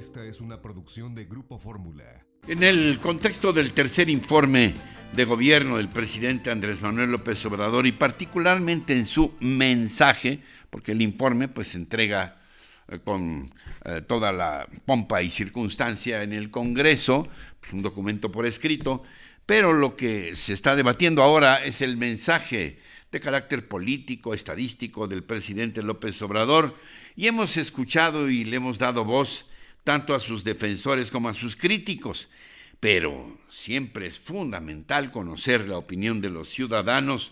Esta es una producción de Grupo Fórmula. En el contexto del tercer informe de gobierno del presidente Andrés Manuel López Obrador y particularmente en su mensaje, porque el informe pues se entrega con toda la pompa y circunstancia en el Congreso, un documento por escrito, pero lo que se está debatiendo ahora es el mensaje de carácter político, estadístico del presidente López Obrador, y hemos escuchado y le hemos dado voz tanto a sus defensores como a sus críticos, pero siempre es fundamental conocer la opinión de los ciudadanos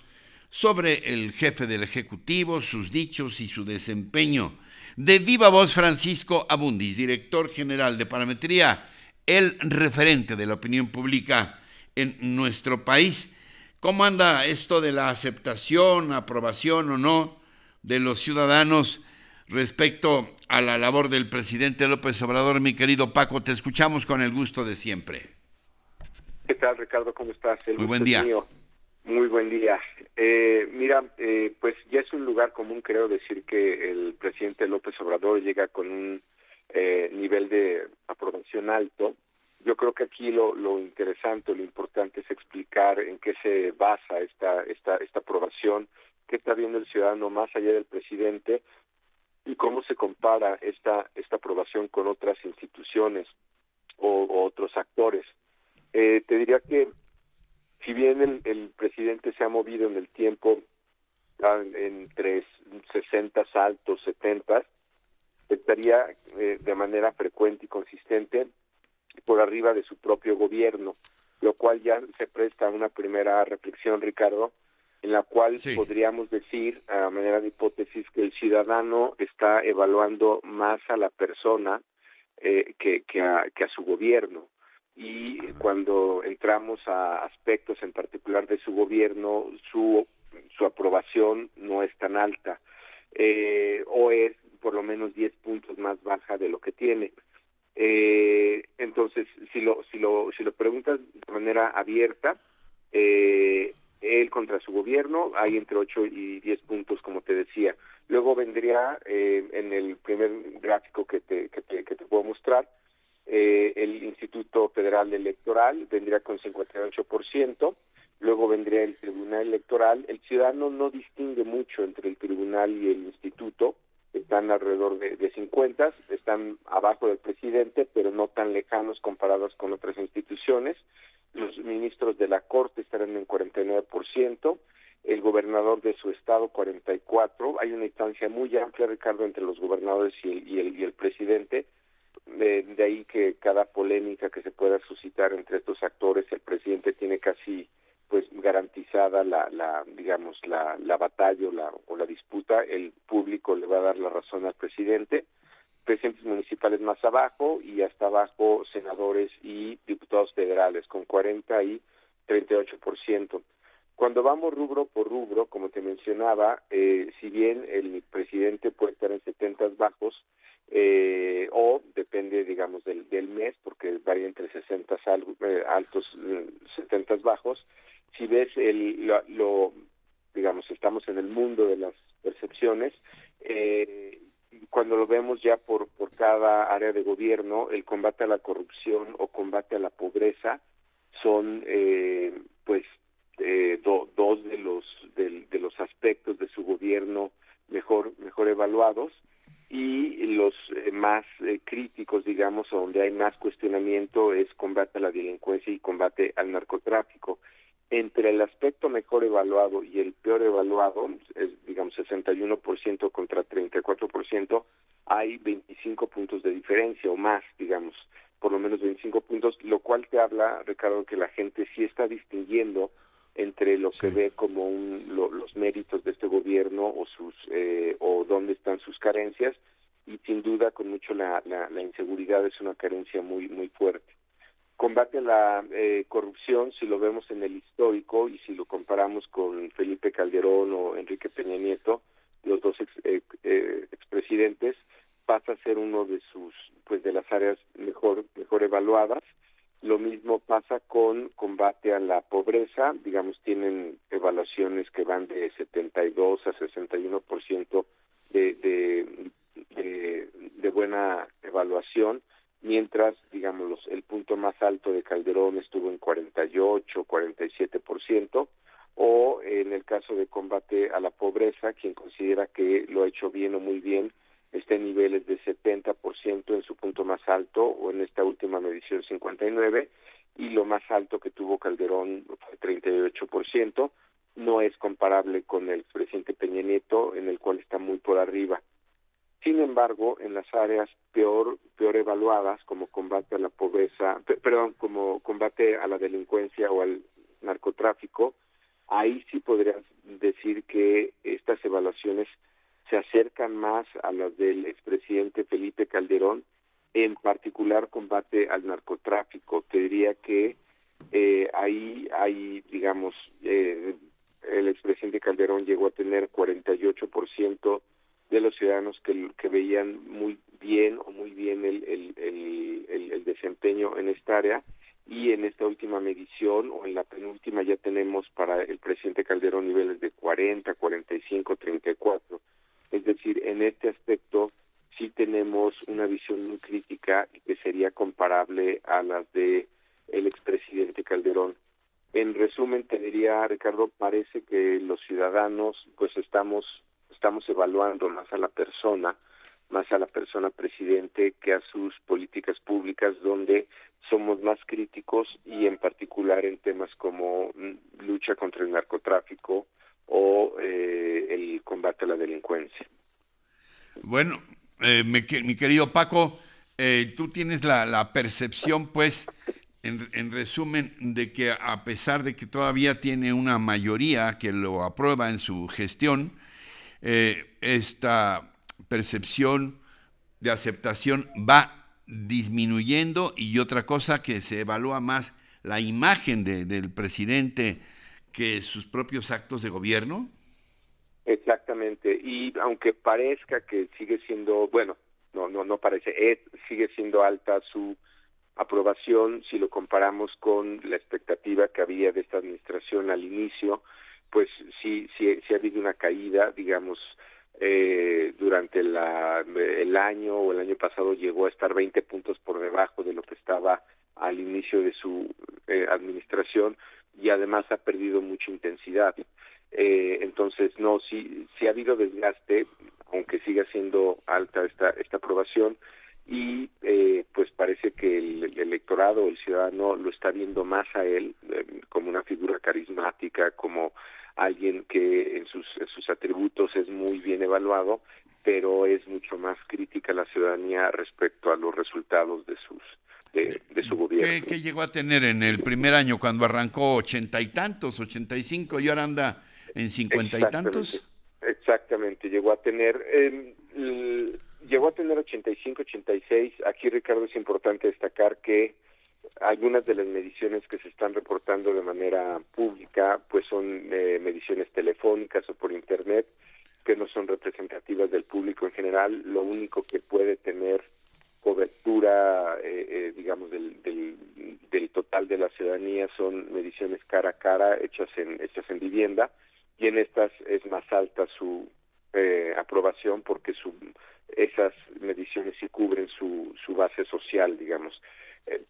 sobre el jefe del Ejecutivo, sus dichos y su desempeño. De viva voz, Francisco Abundis, director general de Parametría, el referente de la opinión pública en nuestro país. ¿Cómo anda esto de la aceptación, aprobación o no de los ciudadanos respecto a la labor del presidente López Obrador? Mi querido Paco, te escuchamos con el gusto de siempre. ¿Qué tal, Ricardo? ¿Cómo estás? Muy buen día. Mío. Muy buen día. Pues ya es un lugar común, creo, decir que el presidente López Obrador llega con un nivel de aprobación alto. Yo creo que aquí lo interesante, lo importante es explicar en qué se basa esta aprobación, qué está viendo el ciudadano más allá del presidente y cómo se compara esta aprobación con otras instituciones o otros actores. Te diría que si bien el presidente se ha movido en el tiempo entre 60 altos, 70, estaría de manera frecuente y consistente por arriba de su propio gobierno, lo cual ya se presta a una primera reflexión, Ricardo, en la cual podríamos decir, a manera de hipótesis, que el ciudadano está evaluando más a la persona que a su gobierno. Y cuando entramos a aspectos en particular de su gobierno, su aprobación no es tan alta, o es por lo menos 10 puntos más baja de lo que tiene. Entonces, si lo preguntas de manera abierta, él contra su gobierno hay entre 8 y 10 puntos, como te decía. Luego vendría en el primer gráfico que te puedo mostrar, el Instituto Federal Electoral vendría con 58%, luego vendría el Tribunal Electoral. El ciudadano no distingue mucho entre el Tribunal y el Instituto, están alrededor de 50, están abajo del presidente, pero no tan lejanos comparados con otras instituciones. Los ministros de la Corte estarán en 49%, el gobernador de su estado 44%. Hay una distancia muy amplia, Ricardo, entre los gobernadores y el presidente. De ahí que cada polémica que se pueda suscitar entre estos actores, el presidente tiene casi pues garantizada la batalla o la disputa. El público le va a dar la razón al presidente. Presidentes municipales más abajo y hasta abajo senadores y diputados federales con 40 y 38%. Cuando vamos rubro por rubro, como te mencionaba, si bien el presidente puede estar en 70 bajos, o depende, digamos, del mes, porque varía entre 60 altos, 70 bajos. Si ves digamos, estamos en el mundo de las percepciones, cuando lo vemos ya por cada área de gobierno, el combate a la corrupción o combate a la pobreza son dos de los aspectos de su gobierno mejor evaluados, y los más críticos, digamos, o donde hay más cuestionamiento, es combate a la delincuencia y combate al narcotráfico. Entre el aspecto mejor evaluado y el peor evaluado, es, digamos, 61% contra 34%, hay 25 puntos de diferencia o más, digamos, por lo menos 25 puntos, lo cual te habla, Ricardo, que la gente sí está distinguiendo entre lo que ve como los méritos de este gobierno o dónde están sus carencias, y sin duda con mucho la inseguridad es una carencia muy muy fuerte. Combate a la corrupción, si lo vemos en el histórico y si lo comparamos con Felipe Calderón o Enrique Peña Nieto, los dos expresidentes, pasa a ser uno de de las áreas mejor evaluadas. Lo mismo pasa con combate a la pobreza, digamos, tienen evaluaciones que van de 72 a 61% de buena evaluación, mientras, digamos, el punto más alto de Calderón estuvo en 48, 47%, o en el caso de combate a la pobreza, quien considera que lo ha hecho bien o muy bien, está en niveles de 70% en su punto más alto, o en esta última medición 59%, y lo más alto que tuvo Calderón fue 38%. No es comparable con el presidente Peña Nieto, en el cual está muy por arriba. Sin embargo, en las áreas peor evaluadas, como combate a la pobreza, como combate a la delincuencia o al narcotráfico, ahí sí podrías decir que estas evaluaciones se acercan más a las del expresidente Felipe Calderón, en particular combate al narcotráfico. Te diría que ahí hay, digamos, el expresidente Calderón llegó a tener 48% de los ciudadanos que veían muy bien el desempeño en esta área, y en esta última medición o en la penúltima ya tenemos para el presidente Calderón niveles de 40, 45, 34. Es decir, en este aspecto sí tenemos una visión muy crítica y que sería comparable a las de el expresidente Calderón. En resumen, te diría, Ricardo, parece que los ciudadanos pues estamos evaluando más a la persona presidente que a sus políticas públicas, donde somos más críticos, y en particular en temas como lucha contra el narcotráfico o el combate a la delincuencia. Bueno, mi querido Paco, tú tienes la percepción, pues, en resumen, de que a pesar de que todavía tiene una mayoría que lo aprueba en su gestión, esta percepción de aceptación va disminuyendo, y otra cosa, que se evalúa más la imagen del presidente que sus propios actos de gobierno. Exactamente, y aunque parezca que sigue siendo, bueno, no parece, sigue siendo alta su aprobación si lo comparamos con la expectativa que había de esta administración al inicio, pues sí ha habido una caída, digamos, durante el año o el año pasado llegó a estar 20 puntos por debajo de lo que estaba al inicio de su administración, y además ha perdido mucha intensidad. Entonces, sí ha habido desgaste, aunque siga siendo alta esta aprobación, y pues parece que el electorado, el ciudadano, lo está viendo más a él como una figura carismática, como alguien que en sus atributos es muy bien evaluado, pero es mucho más crítica la ciudadanía respecto a los resultados de su gobierno. ¿Qué llegó a tener en el primer año, cuando arrancó 80 y tantos, 85, y ahora anda en 50 y tantos? Exactamente, llegó a tener 85, 86. Aquí, Ricardo, es importante destacar que algunas de las mediciones que se están reportando de manera pública pues son mediciones telefónicas o por internet, que no son representativas del público en general. Lo único que puede tener cobertura, digamos, del total de la ciudadanía son mediciones cara a cara hechas en vivienda, y en estas es más alta su aprobación, porque esas mediciones sí cubren su base social, digamos.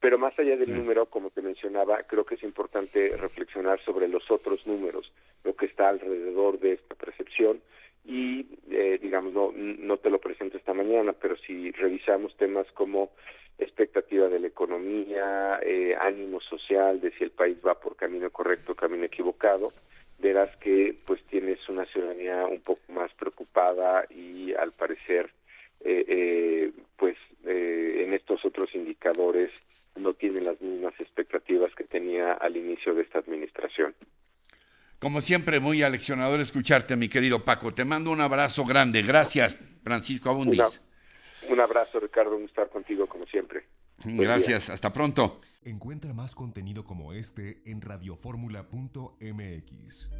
Pero más allá del número, como te mencionaba, creo que es importante reflexionar sobre los otros números, lo que está alrededor de esta percepción, y digamos, no te lo presento esta mañana, pero si revisamos temas como expectativa de la economía, ánimo social, de si el país va por camino correcto o camino equivocado, verás que pues tienes una ciudadanía un poco más preocupada, y al parecer en estos otros indicadores no tiene las mismas expectativas que tenía al inicio de esta administración. Como siempre, muy aleccionador escucharte, mi querido Paco. Te mando un abrazo grande. Gracias, Francisco Abundis. Un abrazo, Ricardo. Un gusto estar contigo, como siempre. Gracias. Hasta pronto. Encuentra más contenido como este en radioformula.mx.